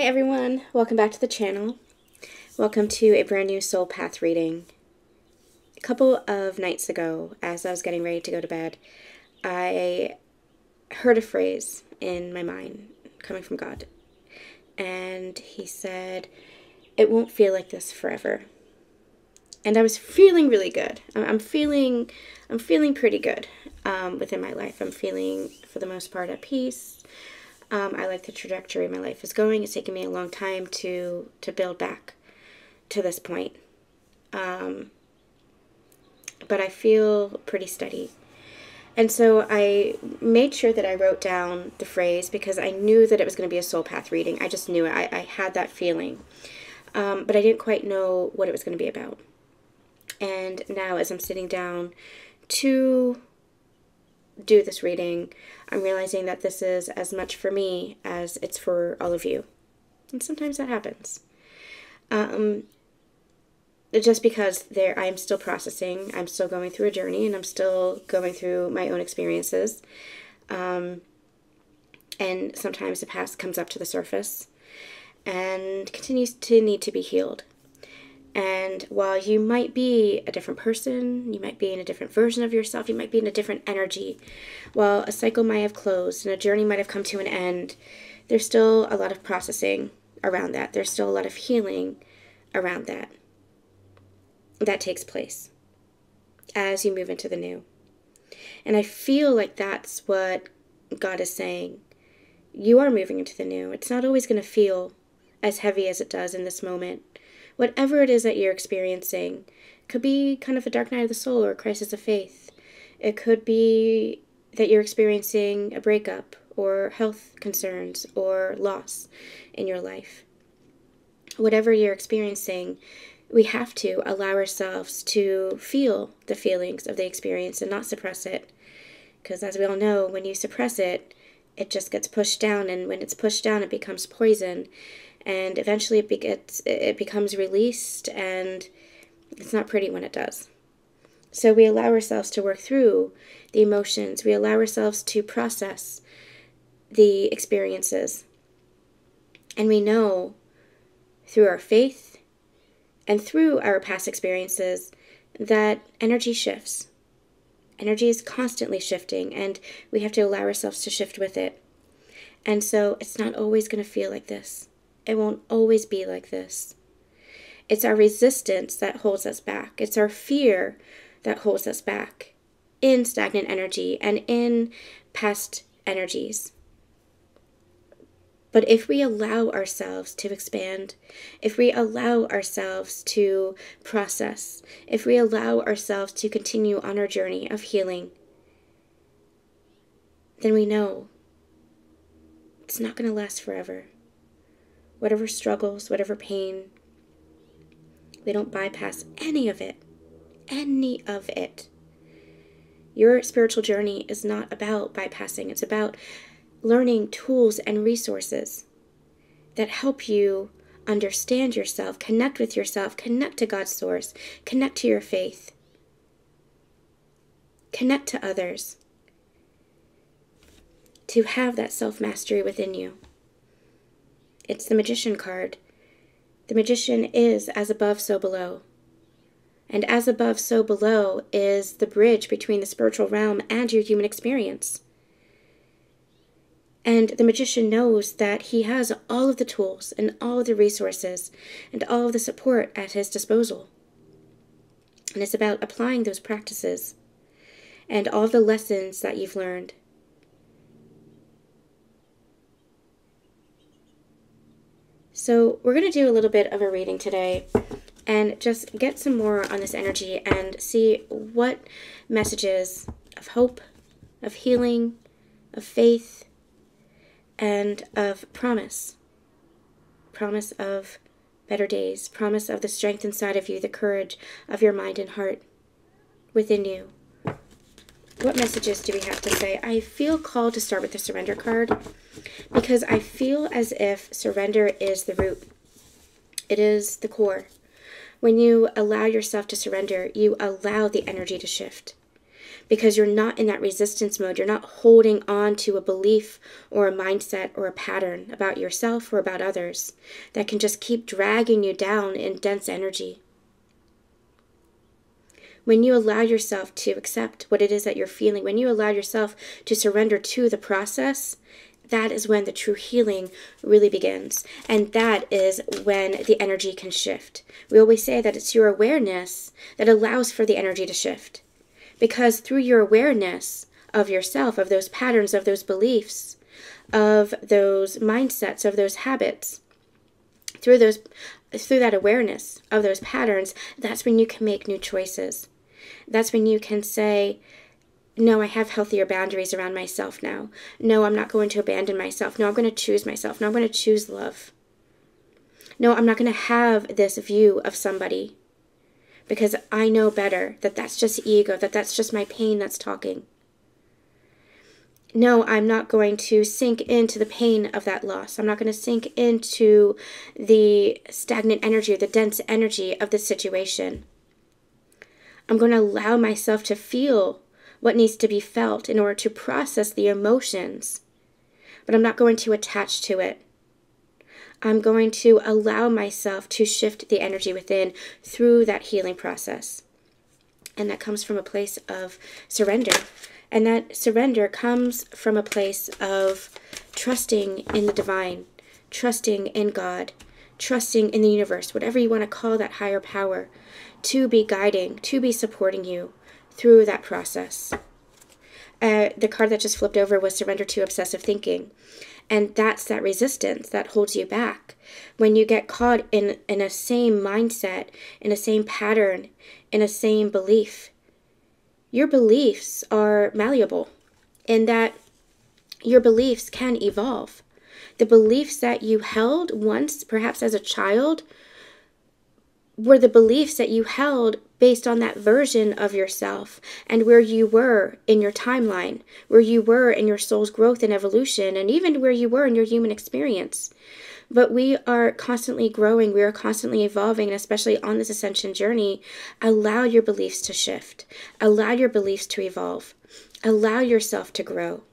Hi everyone, welcome back to the channel. Welcome to a brand new soul path reading. A couple of nights ago, as I was getting ready to go to bed, I heard a phrase in my mind coming from God. And he said, "It won't feel like this forever." And I was feeling really good. I'm feeling pretty good within my life. I'm feeling, for the most part, at peace. I like the trajectory my life is going. It's taken me a long time to build back to this point. But I feel pretty steady. And so I made sure that I wrote down the phrase because I knew that it was going to be a soul path reading. I just knew it. I had that feeling. But I didn't quite know what it was going to be about. And now as I'm sitting down to do this reading, I'm realizing that this is as much for me as it's for all of you. And sometimes that happens. Just because I'm still processing, I'm still going through a journey, and I'm still going through my own experiences. And sometimes the past comes up to the surface and continues to need to be healed. And while you might be a different person, you might be in a different version of yourself, you might be in a different energy, while a cycle might have closed and a journey might have come to an end, there's still a lot of processing around that. There's still a lot of healing around that takes place as you move into the new. And I feel like that's what God is saying. You are moving into the new. It's not always going to feel as heavy as it does in this moment. Whatever it is that you're experiencing, could be kind of a dark night of the soul or a crisis of faith. It could be that you're experiencing a breakup or health concerns or loss in your life. Whatever you're experiencing, we have to allow ourselves to feel the feelings of the experience and not suppress it. Because as we all know, when you suppress it, it just gets pushed down, and when it's pushed down, it becomes poison. And eventually it becomes released, and it's not pretty when it does. So we allow ourselves to work through the emotions. We allow ourselves to process the experiences. And we know through our faith and through our past experiences that energy shifts. Energy is constantly shifting, and we have to allow ourselves to shift with it. And so it's not always going to feel like this. It won't always be like this. It's our resistance that holds us back. It's our fear that holds us back in stagnant energy and in past energies. But if we allow ourselves to expand, if we allow ourselves to process, if we allow ourselves to continue on our journey of healing, then we know it's not going to last forever. Whatever struggles, whatever pain, we don't bypass any of it. Any of it. Your spiritual journey is not about bypassing. It's about learning tools and resources that help you understand yourself, connect with yourself, connect to God's source, connect to your faith, connect to others, to have that self-mastery within you. It's the Magician card. The Magician is as above, so below. And as above, so below is the bridge between the spiritual realm and your human experience. And the Magician knows that he has all of the tools and all of the resources and all of the support at his disposal. And it's about applying those practices and all the lessons that you've learned. So we're going to do a little bit of a reading today and just get some more on this energy and see what messages of hope, of healing, of faith, and of promise. Promise of better days. Promise of the strength inside of you, the courage of your mind and heart within you. What messages do we have to say? I feel called to start with the surrender card because I feel as if surrender is the root. It is the core. When you allow yourself to surrender, you allow the energy to shift. because you're not in that resistance mode. You're not holding on to a belief or a mindset or a pattern about yourself or about others that can just keep dragging you down in dense energy. When you allow yourself to accept what it is that you're feeling, when you allow yourself to surrender to the process, that is when the true healing really begins. And that is when the energy can shift. We always say that it's your awareness that allows for the energy to shift. Because through your awareness of yourself, of those patterns, of those beliefs, of those mindsets, of those habits, through that awareness of those patterns, that's when you can make new choices. That's when you can say, no, I have healthier boundaries around myself now. No, I'm not going to abandon myself. No, I'm going to choose myself. No, I'm going to choose love. No, I'm not going to have this view of somebody because I know better that that's just ego, that that's just my pain that's talking. No, I'm not going to sink into the pain of that loss. I'm not going to sink into the stagnant energy or the dense energy of the situation. I'm going to allow myself to feel what needs to be felt in order to process the emotions, but I'm not going to attach to it. I'm going to allow myself to shift the energy within through that healing process. And that comes from a place of surrender. And that surrender comes from a place of trusting in the divine, trusting in God, trusting in the universe, whatever you want to call that higher power, to be guiding, to be supporting you through that process. The card that just flipped over was surrender to obsessive thinking. And that's that resistance that holds you back. When you get caught in a same mindset, in a same pattern, in a same belief, your beliefs are malleable in that your beliefs can evolve. The beliefs that you held once, perhaps as a child, were the beliefs that you held based on that version of yourself and where you were in your timeline, where you were in your soul's growth and evolution, and even where you were in your human experience. But we are constantly growing, we are constantly evolving, and especially on this ascension journey, allow your beliefs to shift. Allow your beliefs to evolve. Allow yourself to grow.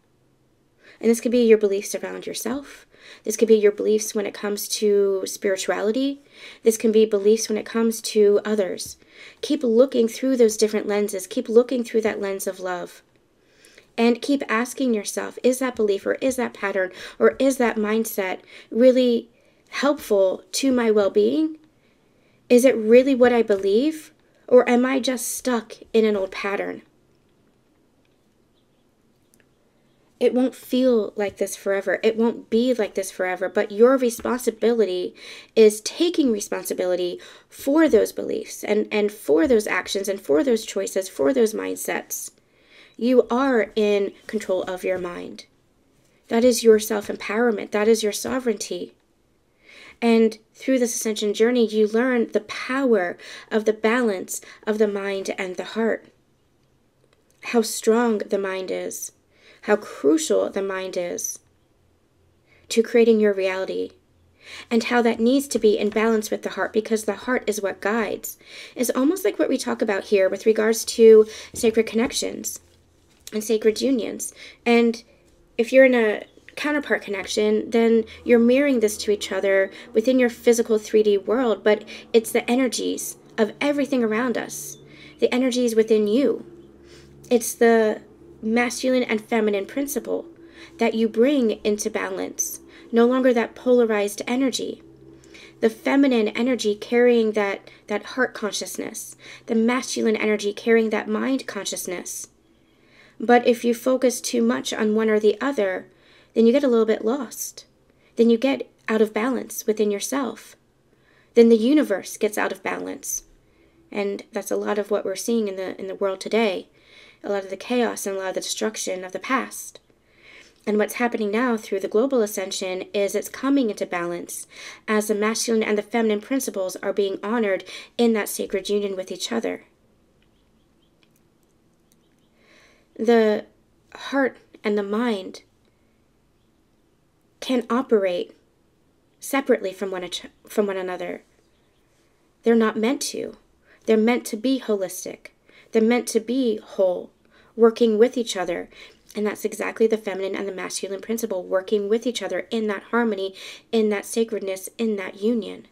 And this could be your beliefs around yourself. This could be your beliefs when it comes to spirituality. This can be beliefs when it comes to others. Keep looking through those different lenses. Keep looking through that lens of love. And keep asking yourself, is that belief or is that pattern or is that mindset really helpful to my well-being? Is it really what I believe? Or am I just stuck in an old pattern? It won't feel like this forever. It won't be like this forever. But your responsibility is taking responsibility for those beliefs and for those actions and for those choices, for those mindsets. You are in control of your mind. That is your self-empowerment. That is your sovereignty. And through this ascension journey, you learn the power of the balance of the mind and the heart. How strong the mind is. How crucial the mind is to creating your reality, and how that needs to be in balance with the heart, because the heart is what guides. It's almost like what we talk about here with regards to sacred connections and sacred unions. And if you're in a counterpart connection, then you're mirroring this to each other within your physical 3D world, but it's the energies of everything around us, the energies within you. It's the masculine and feminine principle that you bring into balance, no longer that polarized energy. The feminine energy carrying that heart consciousness, the masculine energy carrying that mind consciousness. But if you focus too much on one or the other, then you get a little bit lost. Then you get out of balance within yourself. Then the universe gets out of balance. And that's a lot of what we're seeing in the world today. A lot of the chaos and a lot of the destruction of the past. And what's happening now through the global ascension is it's coming into balance as the masculine and the feminine principles are being honored in that sacred union with each other. The heart and the mind can operate separately from one another. They're not meant to. They're meant to be holistic. They're meant to be whole. working with each other. And that's exactly the feminine and the masculine principle, working with each other in that harmony, in that sacredness, in that union.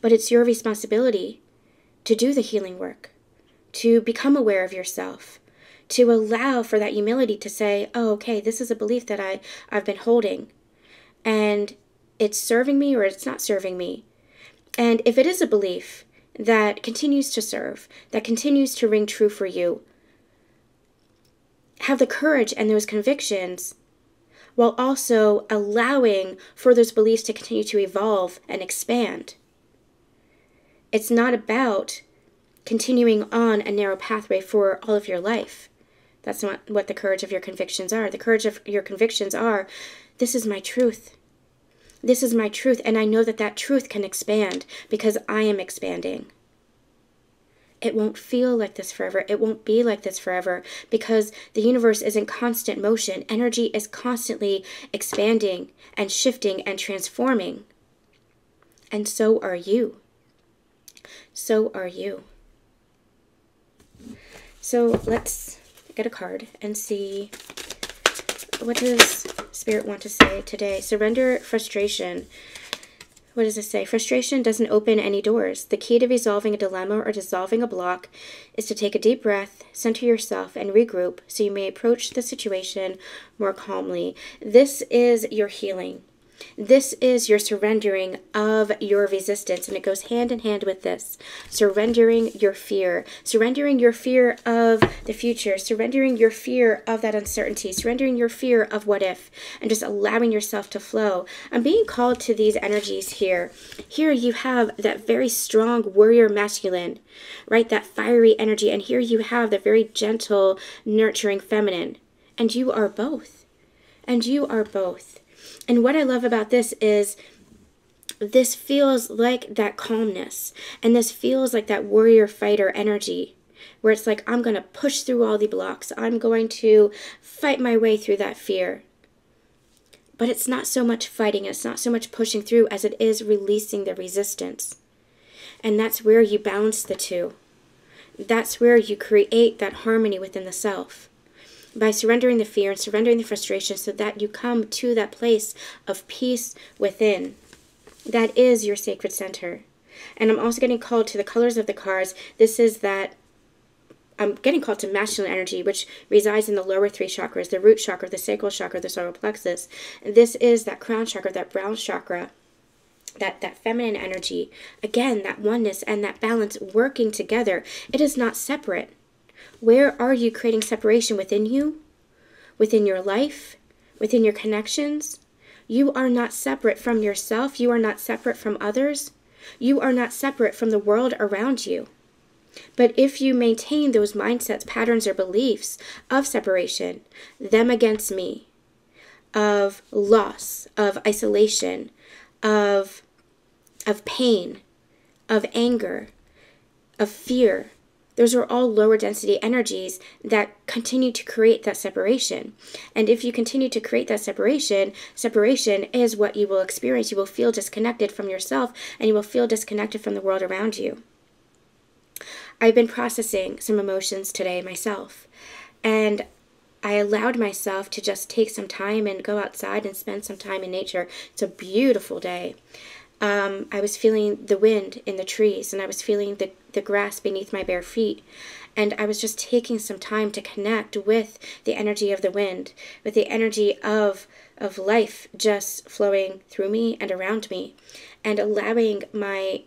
But it's your responsibility to do the healing work, to become aware of yourself, to allow for that humility to say, oh, okay, this is a belief that I've been holding, and it's serving me or it's not serving me. And if it is a belief that continues to serve, that continues to ring true for you, have the courage and those convictions while also allowing for those beliefs to continue to evolve and expand. It's not about continuing on a narrow pathway for all of your life. That's not what the courage of your convictions are. The courage of your convictions are, this is my truth. This is my truth, and I know that that truth can expand because I am expanding. It won't feel like this forever. It won't be like this forever because the universe is in constant motion. Energy is constantly expanding and shifting and transforming. And so are you. So are you. So let's get a card and see, what does Spirit want to say today? Surrender frustration. What does it say? Frustration doesn't open any doors. The key to resolving a dilemma or dissolving a block is to take a deep breath, center yourself, and regroup so you may approach the situation more calmly. This is your healing. This is your surrendering of your resistance, and it goes hand in hand with this. Surrendering your fear of the future, surrendering your fear of that uncertainty, surrendering your fear of what if, and just allowing yourself to flow. I'm being called to these energies here. Here you have that very strong warrior masculine, right? That fiery energy, and here you have the very gentle, nurturing feminine. And you are both. And you are both. And what I love about this is this feels like that calmness. And this feels like that warrior fighter energy where it's like, I'm going to push through all the blocks. I'm going to fight my way through that fear. But it's not so much fighting. It's not so much pushing through as it is releasing the resistance. And that's where you balance the two. That's where you create that harmony within the self. By surrendering the fear and surrendering the frustration so that you come to that place of peace within. That is your sacred center. And I'm also getting called to the colors of the cards. This is that, I'm getting called to masculine energy, which resides in the lower three chakras, the root chakra, the sacral chakra, the solar plexus. And this is that crown chakra, that brown chakra, that feminine energy. Again, that oneness and that balance working together. It is not separate. Where are you creating separation within you, within your life, within your connections? You are not separate from yourself. You are not separate from others. You are not separate from the world around you. But if you maintain those mindsets, patterns, or beliefs of separation, them against me, of loss, of isolation, of pain, of anger, of fear, those are all lower density energies that continue to create that separation. And if you continue to create that separation, separation is what you will experience. You will feel disconnected from yourself, and you will feel disconnected from the world around you. I've been processing some emotions today myself, and I allowed myself to just take some time and go outside and spend some time in nature. It's a beautiful day. I was feeling the wind in the trees, and I was feeling the grass beneath my bare feet. And I was just taking some time to connect with the energy of the wind, with the energy of life just flowing through me and around me, and allowing my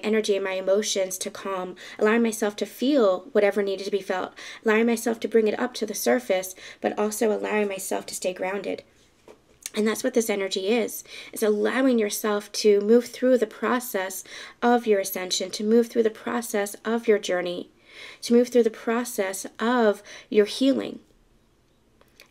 energy and my emotions to calm, allowing myself to feel whatever needed to be felt, allowing myself to bring it up to the surface, but also allowing myself to stay grounded. And that's what this energy is. It's allowing yourself to move through the process of your ascension, to move through the process of your journey, to move through the process of your healing.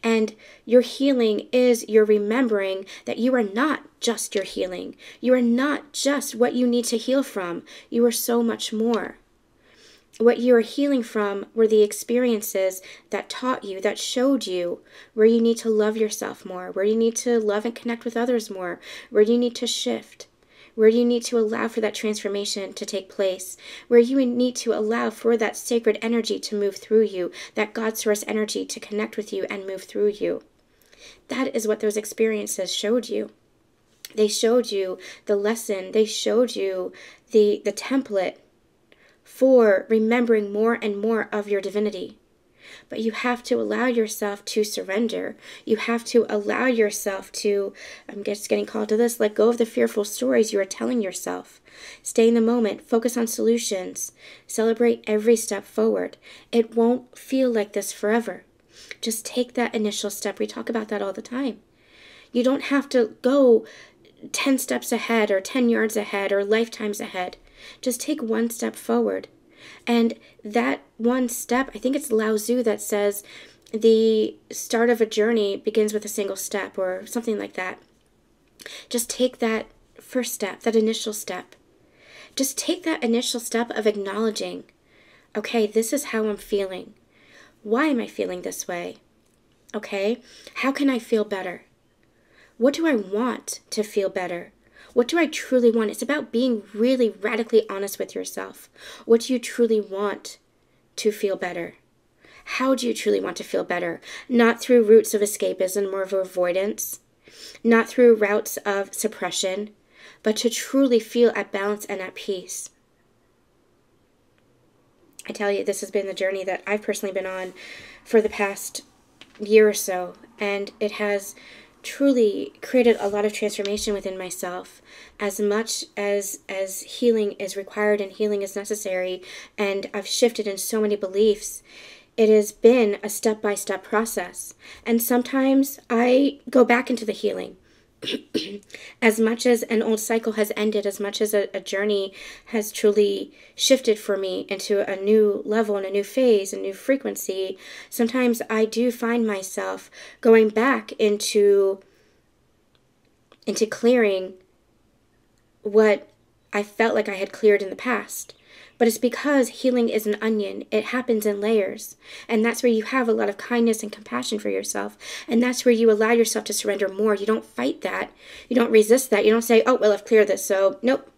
And your healing is your remembering that you are not just your healing. You are not just what you need to heal from. You are so much more. What you are healing from were the experiences that taught you, that showed you where you need to love yourself more, where you need to love and connect with others more, where you need to shift, where you need to allow for that transformation to take place, where you need to allow for that sacred energy to move through you, that God source energy to connect with you and move through you. That is what those experiences showed you. They showed you the lesson. They showed you the template for remembering more and more of your divinity. But you have to allow yourself to surrender. You have to allow yourself to, I'm just getting called to this, let go of the fearful stories you are telling yourself. Stay in the moment. Focus on solutions. Celebrate every step forward. It won't feel like this forever. Just take that initial step. We talk about that all the time. You don't have to go 10 steps ahead or 10 yards ahead or lifetimes ahead. Just take one step forward. And that one step, I think it's Lao Tzu that says the start of a journey begins with a single step or something like that. Just take that first step, that initial step. Just take that initial step of acknowledging, okay, this is how I'm feeling. Why am I feeling this way? Okay, how can I feel better? What do I want to feel better? What do I truly want? It's about being really radically honest with yourself. What do you truly want to feel better? How do you truly want to feel better? Not through routes of escapism or of avoidance, not through routes of suppression, but to truly feel at balance and at peace. I tell you, this has been the journey that I've personally been on for the past year or so, and it has truly created a lot of transformation within myself. As much as healing is required and healing is necessary, and I've shifted in so many beliefs, it has been a step-by-step process. And sometimes I go back into the healing. As much as an old cycle has ended, as much as a journey has truly shifted for me into a new level and a new phase, a new frequency, sometimes I do find myself going back into clearing what I felt like I had cleared in the past. But it's because healing is an onion. It happens in layers. And that's where you have a lot of kindness and compassion for yourself. And that's where you allow yourself to surrender more. You don't fight that. You don't resist that. You don't say, oh, well, I've cleared this, so nope,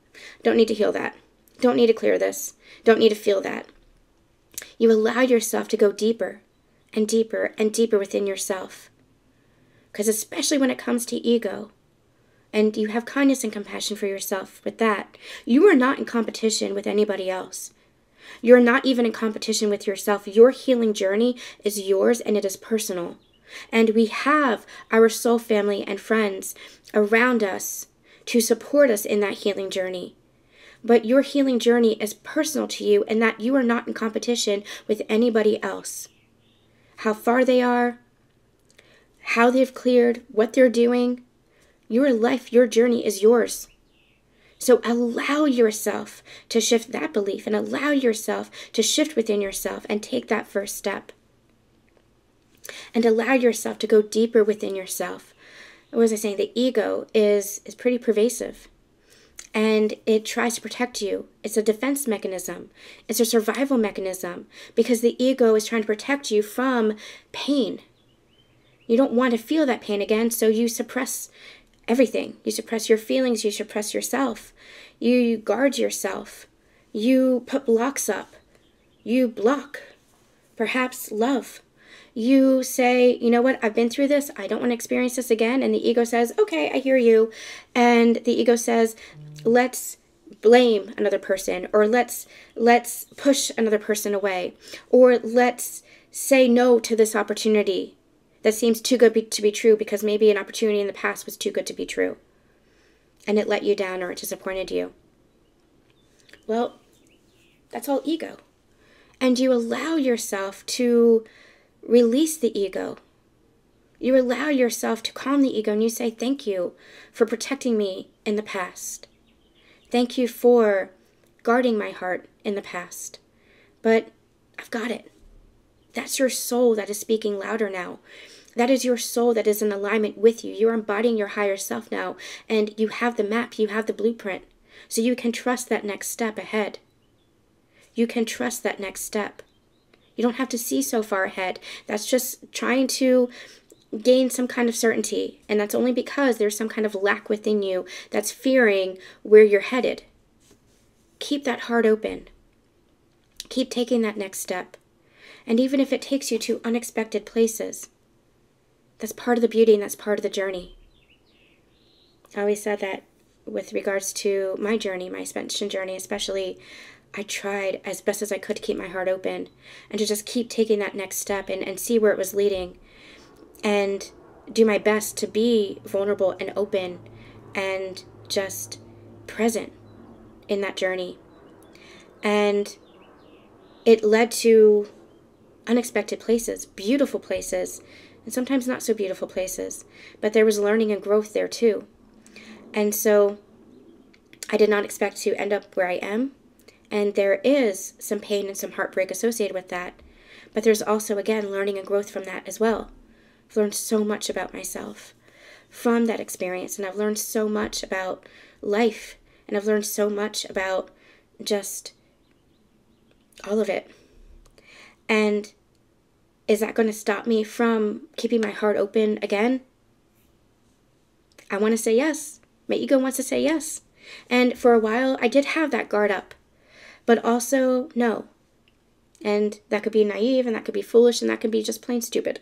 don't need to heal that. Don't need to clear this. Don't need to feel that. You allow yourself to go deeper and deeper and deeper within yourself. Because especially when it comes to ego, and you have kindness and compassion for yourself with that, you are not in competition with anybody else. You're not even in competition with yourself. Your healing journey is yours and it is personal. And we have our soul family and friends around us to support us in that healing journey. But your healing journey is personal to you, and that you are not in competition with anybody else. How far they are, how they've cleared, what they're doing, your life, your journey is yours. So allow yourself to shift that belief and allow yourself to shift within yourself and take that first step. And allow yourself to go deeper within yourself. What was I saying? The ego is pretty pervasive. And it tries to protect you. It's a defense mechanism. It's a survival mechanism. Because the ego is trying to protect you from pain. You don't want to feel that pain again, so you suppress everything. You suppress your feelings. You suppress yourself. You guard yourself. You put blocks up. You block. Perhaps love. You say, you know what, I've been through this. I don't want to experience this again. And the ego says, okay, I hear you. And the ego says, let's blame another person, or let's push another person away, or let's say no to this opportunity that seems too good to be true, because maybe an opportunity in the past was too good to be true and it let you down or it disappointed you. Well, that's all ego. And you allow yourself to release the ego. You allow yourself to calm the ego, and you say, thank you for protecting me in the past. Thank you for guarding my heart in the past. But I've got it. That's your soul that is speaking louder now. That is your soul that is in alignment with you. You're embodying your higher self now, and you have the map, you have the blueprint. So you can trust that next step ahead. You can trust that next step. You don't have to see so far ahead. That's just trying to gain some kind of certainty, and that's only because there's some kind of lack within you that's fearing where you're headed. Keep that heart open. Keep taking that next step. And even if it takes you to unexpected places, that's part of the beauty and that's part of the journey. I always said that with regards to my journey, my ascension journey especially, I tried as best as I could to keep my heart open and to just keep taking that next step and see where it was leading, and do my best to be vulnerable and open and just present in that journey. And it led to unexpected places, beautiful places, and sometimes not so beautiful places. But there was learning and growth there too. And so I did not expect to end up where I am. And there is some pain and some heartbreak associated with that. But there's also, again, learning and growth from that as well. I've learned so much about myself from that experience. And I've learned so much about life. And I've learned so much about just all of it. And is that going to stop me from keeping my heart open again? I want to say yes. My ego wants to say yes. And for a while, I did have that guard up. But also, no. And that could be naive, and that could be foolish, and that could be just plain stupid.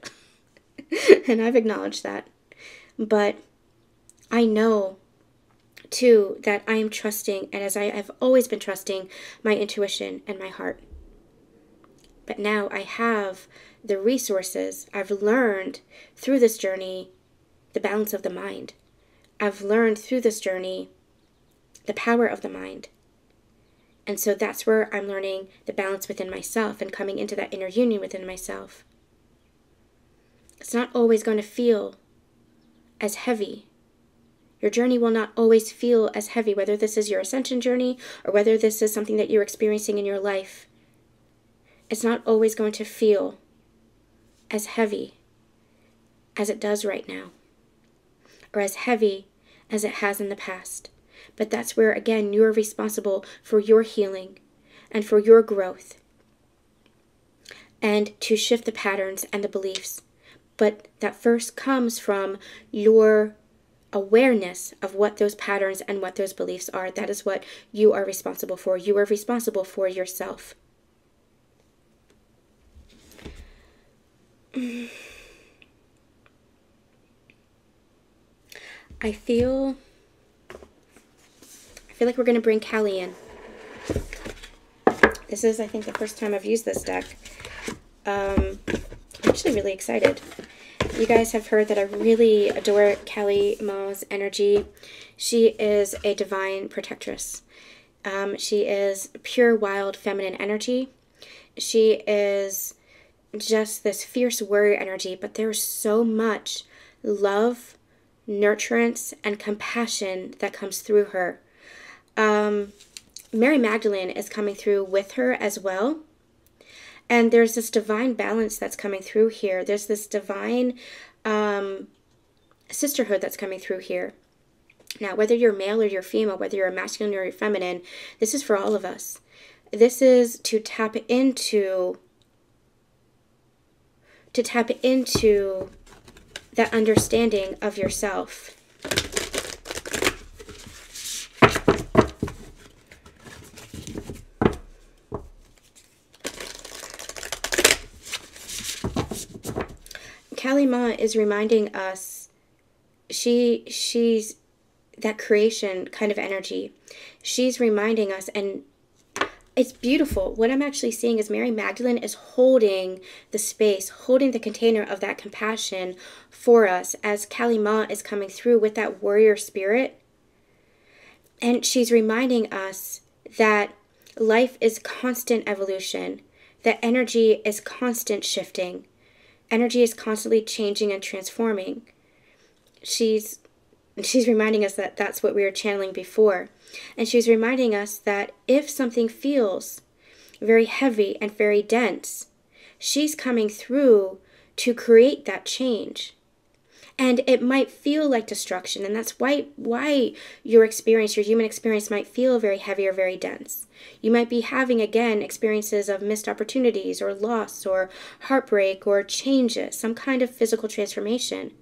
And I've acknowledged that. But I know, too, that I am trusting, and as I have always been trusting, my intuition and my heart. But now I have the resources. I've learned through this journey the balance of the mind. I've learned through this journey the power of the mind. And so that's where I'm learning the balance within myself and coming into that inner union within myself. It's not always going to feel as heavy. Your journey will not always feel as heavy, whether this is your ascension journey or whether this is something that you're experiencing in your life. It's not always going to feel as heavy as it does right now, or as heavy as it has in the past. But that's where, again, you're responsible for your healing and for your growth and to shift the patterns and the beliefs. But that first comes from your awareness of what those patterns and what those beliefs are. That is what you are responsible for. You are responsible for yourself. I feel like we're going to bring Callie in. This is, I think, the first time I've used this deck. I'm actually really excited. You guys have heard that I really adore Callie Ma's energy. She is a divine protectress. She is pure, wild, feminine energy. She is just this fierce warrior energy, but there's so much love, nurturance, and compassion that comes through her. Mary Magdalene is coming through with her as well. And there's this divine balance that's coming through here. There's this divine sisterhood that's coming through here. Now, whether you're male or you're female, whether you're masculine or you're feminine, this is for all of us. This is to tap into that understanding of yourself. Callie Ma is reminding us she's that creation kind of energy. She's reminding us, and it's beautiful. What I'm actually seeing is Mary Magdalene is holding the space, holding the container of that compassion for us as Callie Ma is coming through with that warrior spirit. And she's reminding us that life is constant evolution, that energy is constant shifting. Energy is constantly changing and transforming. She's reminding us that that's what we were channeling before. And she's reminding us that if something feels very heavy and very dense, she's coming through to create that change. And it might feel like destruction, and that's why your experience, your human experience, might feel very heavy or very dense. You might be having, again, experiences of missed opportunities or loss or heartbreak or changes, some kind of physical transformation.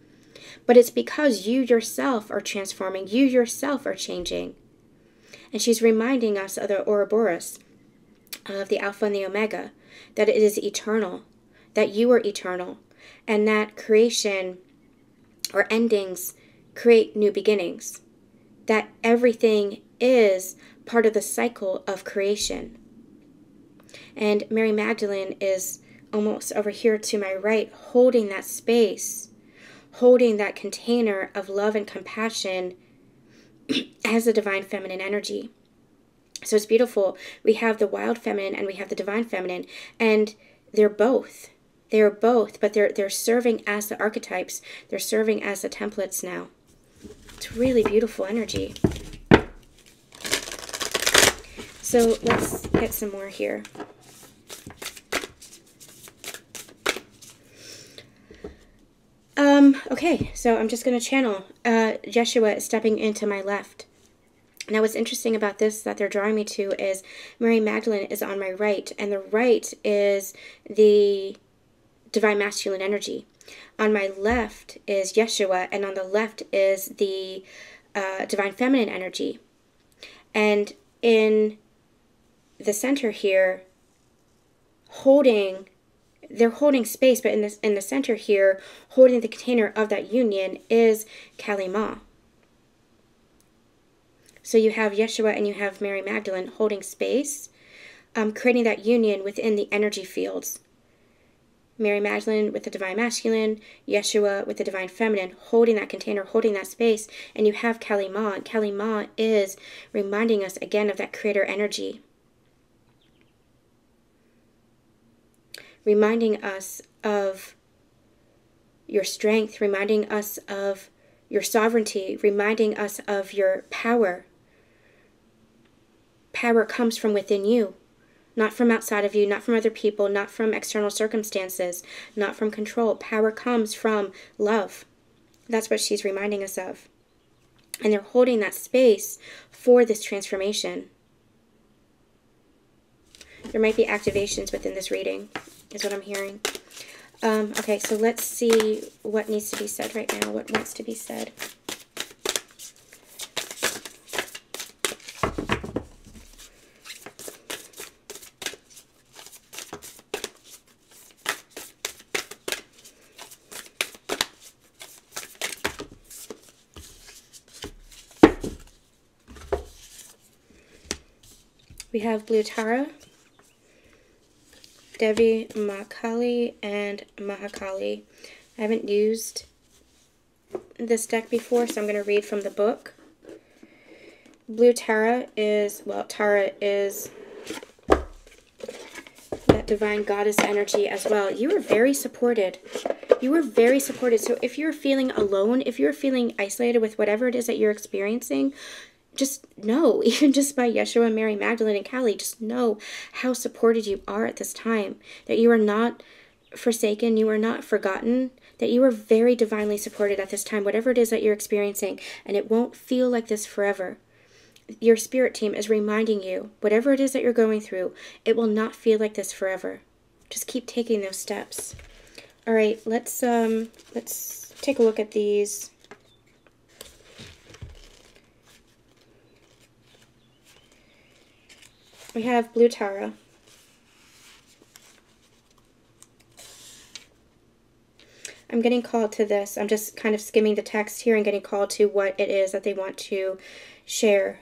But it's because you yourself are transforming, you yourself are changing. And she's reminding us of the Ouroboros, of the Alpha and the Omega, that it is eternal, that you are eternal, and that creation or endings create new beginnings, that everything is part of the cycle of creation. And Mary Magdalene is almost over here to my right, holding that space, holding that container of love and compassion as the divine feminine energy. So it's beautiful. We have the wild feminine and we have the divine feminine, and they're both. They are both, but they're serving as the archetypes. They're serving as the templates now. It's really beautiful energy. So let's get some more here. Okay, so I'm just going to channel. Yeshua is stepping into my left. Now what's interesting about this that they're drawing me to is Mary Magdalene is on my right, and the right is the divine masculine energy. On my left is Yeshua, and on the left is the divine feminine energy. And in the center here, they're holding space, but in the center here, holding the container of that union is Kali Ma. So you have Yeshua and you have Mary Magdalene holding space, creating that union within the energy fields. Mary Magdalene with the divine masculine, Yeshua with the divine feminine, holding that container, holding that space, and you have Kali Ma. And Kali Ma is reminding us again of that creator energy. Reminding us of your strength, reminding us of your sovereignty, reminding us of your power. Power comes from within you, not from outside of you, not from other people, not from external circumstances, not from control. Power comes from love. That's what she's reminding us of. And they're holding that space for this transformation. There might be activations within this reading, is what I'm hearing. Okay, so let's see what needs to be said right now, what wants to be said. We have Blue Tara, Devi, Mahakali, and Mahakali. I haven't used this deck before, so I'm going to read from the book. Blue Tara is, well, Tara is that divine goddess energy as well. You are very supported. You are very supported. So if you're feeling alone, if you're feeling isolated with whatever it is that you're experiencing, just know, even just by Yeshua, Mary Magdalene, and Kali, just know how supported you are at this time. That you are not forsaken, you are not forgotten, that you are very divinely supported at this time, whatever it is that you're experiencing, and it won't feel like this forever. Your spirit team is reminding you, whatever it is that you're going through, it will not feel like this forever. Just keep taking those steps. All right, let's take a look at these. We have Blue Tara. I'm getting called to this. I'm just kind of skimming the text here and getting called to what it is that they want to share.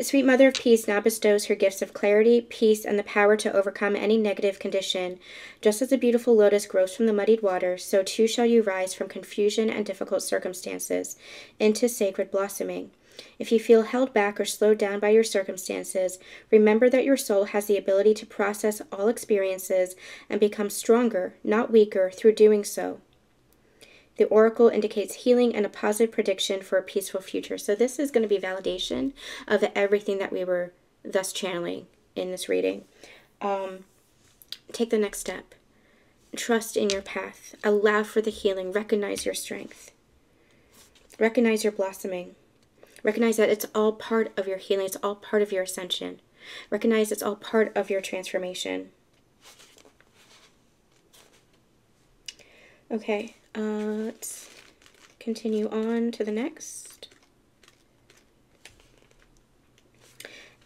Sweet Mother of Peace now bestows her gifts of clarity, peace, and the power to overcome any negative condition. Just as a beautiful lotus grows from the muddied water, so too shall you rise from confusion and difficult circumstances into sacred blossoming. If you feel held back or slowed down by your circumstances, remember that your soul has the ability to process all experiences and become stronger, not weaker, through doing so. The oracle indicates healing and a positive prediction for a peaceful future. So this is going to be validation of everything that we were thus channeling in this reading. Take the next step. trust in your path. Allow for the healing. Recognize your strength. Recognize your blossoming. Recognize that it's all part of your healing. It's all part of your ascension. Recognize it's all part of your transformation. Okay, let's continue on to the next.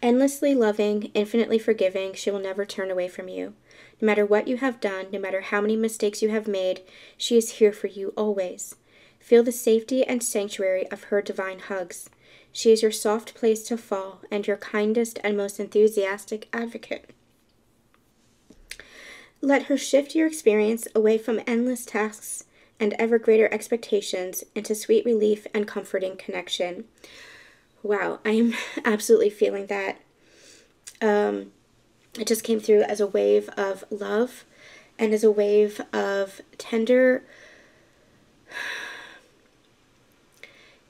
Endlessly loving, infinitely forgiving, she will never turn away from you. No matter what you have done, no matter how many mistakes you have made, she is here for you always. Feel the safety and sanctuary of her divine hugs. She is your soft place to fall and your kindest and most enthusiastic advocate. Let her shift your experience away from endless tasks and ever greater expectations into sweet relief and comforting connection. Wow, I am absolutely feeling that. It just came through as a wave of love and as a wave of tender.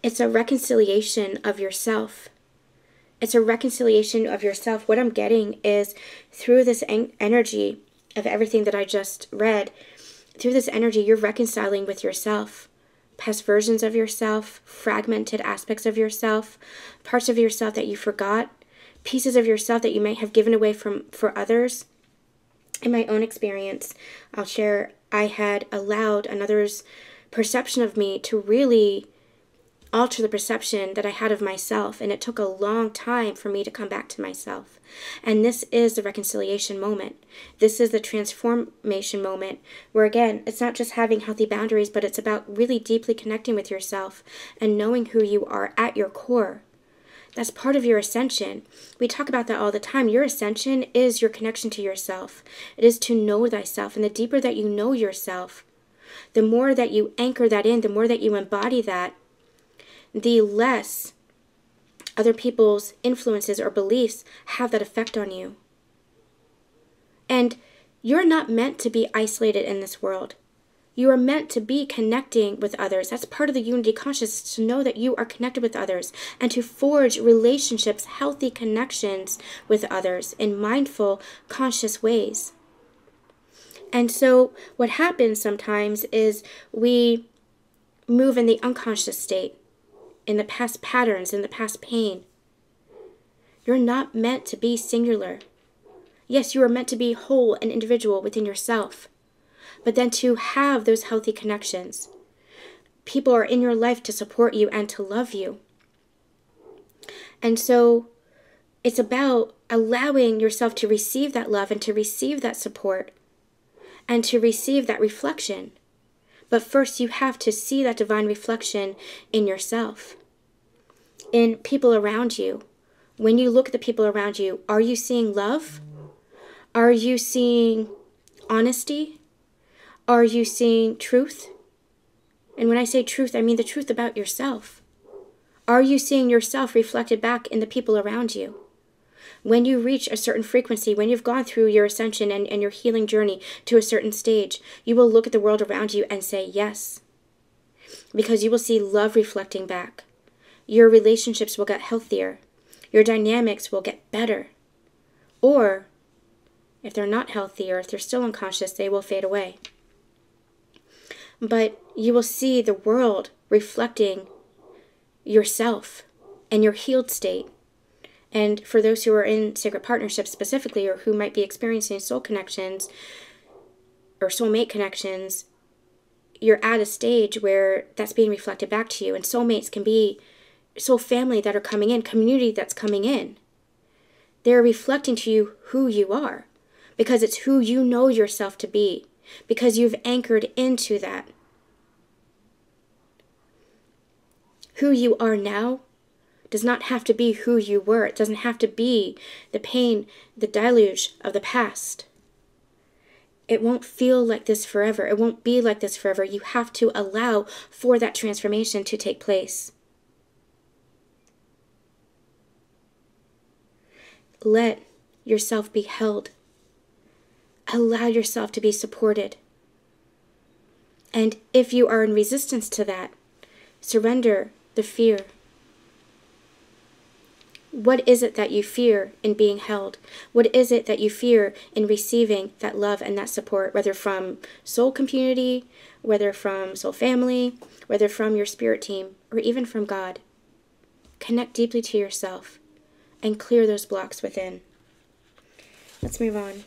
It's a reconciliation of yourself. It's a reconciliation of yourself. What I'm getting is through this energy of everything that I just read, through this energy, you're reconciling with yourself. Past versions of yourself, fragmented aspects of yourself, parts of yourself that you forgot, pieces of yourself that you might have given away for others. In my own experience, I'll share, I had allowed another's perception of me to really alter the perception that I had of myself, and it took a long time for me to come back to myself. And this is the reconciliation moment. This is the transformation moment where, again, it's not just having healthy boundaries, but it's about really deeply connecting with yourself and knowing who you are at your core. That's part of your ascension. We talk about that all the time. Your ascension is your connection to yourself. It is to know thyself. And the deeper that you know yourself, the more that you anchor that in, the more that you embody that, the less other people's influences or beliefs have that effect on you. And you're not meant to be isolated in this world. You are meant to be connecting with others. That's part of the unity consciousness, to know that you are connected with others and to forge relationships, healthy connections with others in mindful, conscious ways. And so what happens sometimes is we move in the unconscious state, in the past patterns, in the past pain. You're not meant to be singular. Yes, you are meant to be whole and individual within yourself, but then to have those healthy connections. People are in your life to support you and to love you. And so it's about allowing yourself to receive that love and to receive that support and to receive that reflection. But first, you have to see that divine reflection in yourself, in people around you. When you look at the people around you, are you seeing love? Are you seeing honesty? Are you seeing truth? And when I say truth, I mean the truth about yourself. Are you seeing yourself reflected back in the people around you? When you reach a certain frequency, when you've gone through your ascension and your healing journey to a certain stage, you will look at the world around you and say yes. Because you will see love reflecting back. Your relationships will get healthier. Your dynamics will get better. Or, if they're not healthy or if they're still unconscious, they will fade away. But you will see the world reflecting yourself and your healed state. And for those who are in sacred partnerships specifically, or who might be experiencing soul connections or soulmate connections, you're at a stage where that's being reflected back to you. And soulmates can be soul family that are coming in, community that's coming in. They're reflecting to you who you are, because it's who you know yourself to be, because you've anchored into that. Who you are now does not have to be who you were. It doesn't have to be the pain, the deluge of the past. It won't feel like this forever. It won't be like this forever. You have to allow for that transformation to take place. Let yourself be held. Allow yourself to be supported. And if you are in resistance to that, surrender the fear. What is it that you fear in being held? What is it that you fear in receiving that love and that support, whether from soul community, whether from soul family, whether from your spirit team, or even from God? Connect deeply to yourself and clear those blocks within. Let's move on.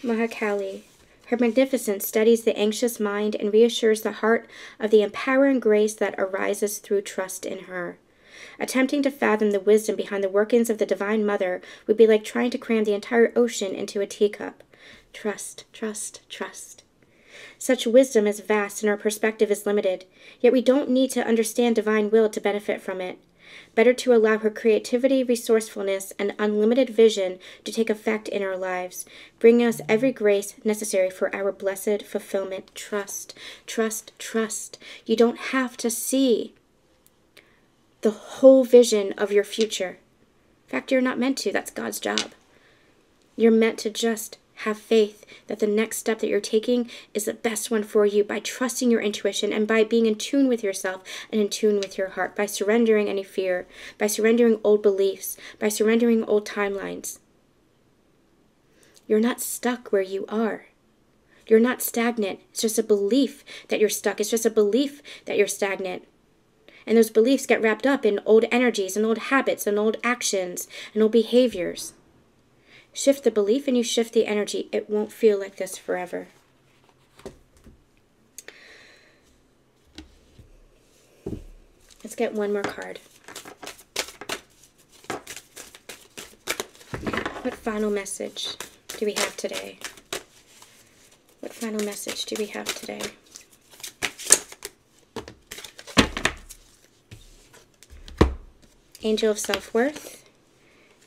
Mahakali. Her magnificence steadies the anxious mind and reassures the heart of the empowering grace that arises through trust in her. Attempting to fathom the wisdom behind the workings of the Divine Mother would be like trying to cram the entire ocean into a teacup. Trust, trust, trust. Such wisdom is vast and our perspective is limited, yet we don't need to understand divine will to benefit from it. Better to allow her creativity, resourcefulness, and unlimited vision to take effect in our lives, bringing us every grace necessary for our blessed fulfillment. Trust, trust, trust. You don't have to see the whole vision of your future. In fact, you're not meant to. That's God's job. You're meant to just have faith that the next step that you're taking is the best one for you by trusting your intuition and by being in tune with yourself and in tune with your heart, by surrendering any fear, by surrendering old beliefs, by surrendering old timelines. You're not stuck where you are. You're not stagnant. It's just a belief that you're stuck. It's just a belief that you're stagnant. And those beliefs get wrapped up in old energies and old habits and old actions and old behaviors. Shift the belief and you shift the energy. It won't feel like this forever. Let's get one more card. What final message do we have today? What final message do we have today? Angel of Self-Worth.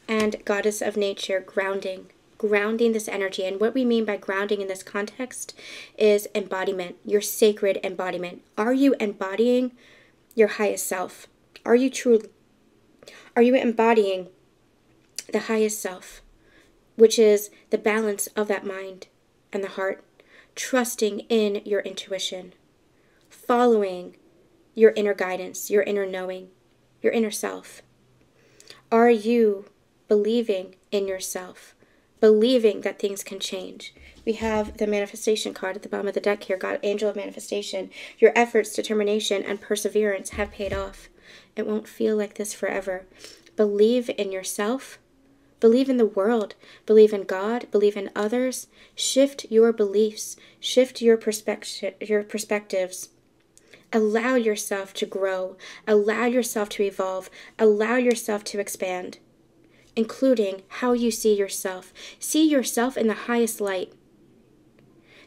And Goddess of Nature, grounding this energy. And what we mean by grounding in this context is embodiment, your sacred embodiment. Are you embodying your highest self? Are you embodying the highest self, which is the balance of that mind and the heart, trusting in your intuition, following your inner guidance, your inner knowing, your inner self? Are you believing in yourself, believing that things can change? We have the manifestation card at the bottom of the deck here, God, Angel of Manifestation. Your efforts, determination, and perseverance have paid off. It won't feel like this forever. Believe in yourself. Believe in the world. Believe in God. Believe in others. Shift your beliefs. Shift your perspectives. Allow yourself to grow. Allow yourself to evolve. Allow yourself to expand, including how you see yourself. See yourself in the highest light.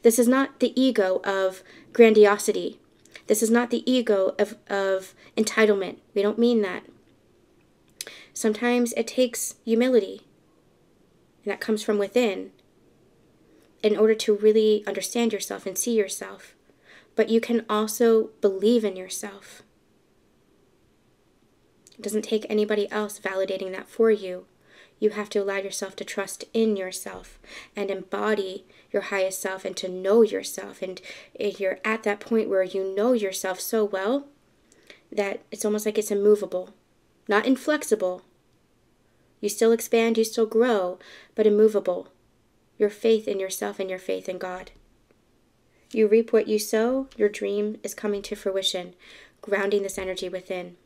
This is not the ego of grandiosity. This is not the ego of entitlement. We don't mean that. Sometimes it takes humility, and that comes from within, in order to really understand yourself and see yourself. But you can also believe in yourself. It doesn't take anybody else validating that for you. You have to allow yourself to trust in yourself and embody your highest self and to know yourself. And you're at that point where you know yourself so well that it's almost like it's immovable, not inflexible. You still expand, you still grow, but immovable. Your faith in yourself and your faith in God. You reap what you sow. Your dream is coming to fruition, grounding this energy within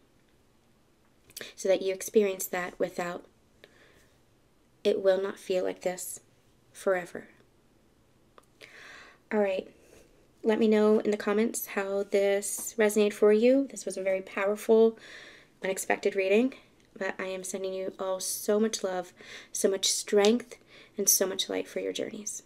so that you experience that without. It will not feel like this forever. All right. Let me know in the comments how this resonated for you. This was a very powerful, unexpected reading, but I am sending you all so much love, so much strength, and so much light for your journeys.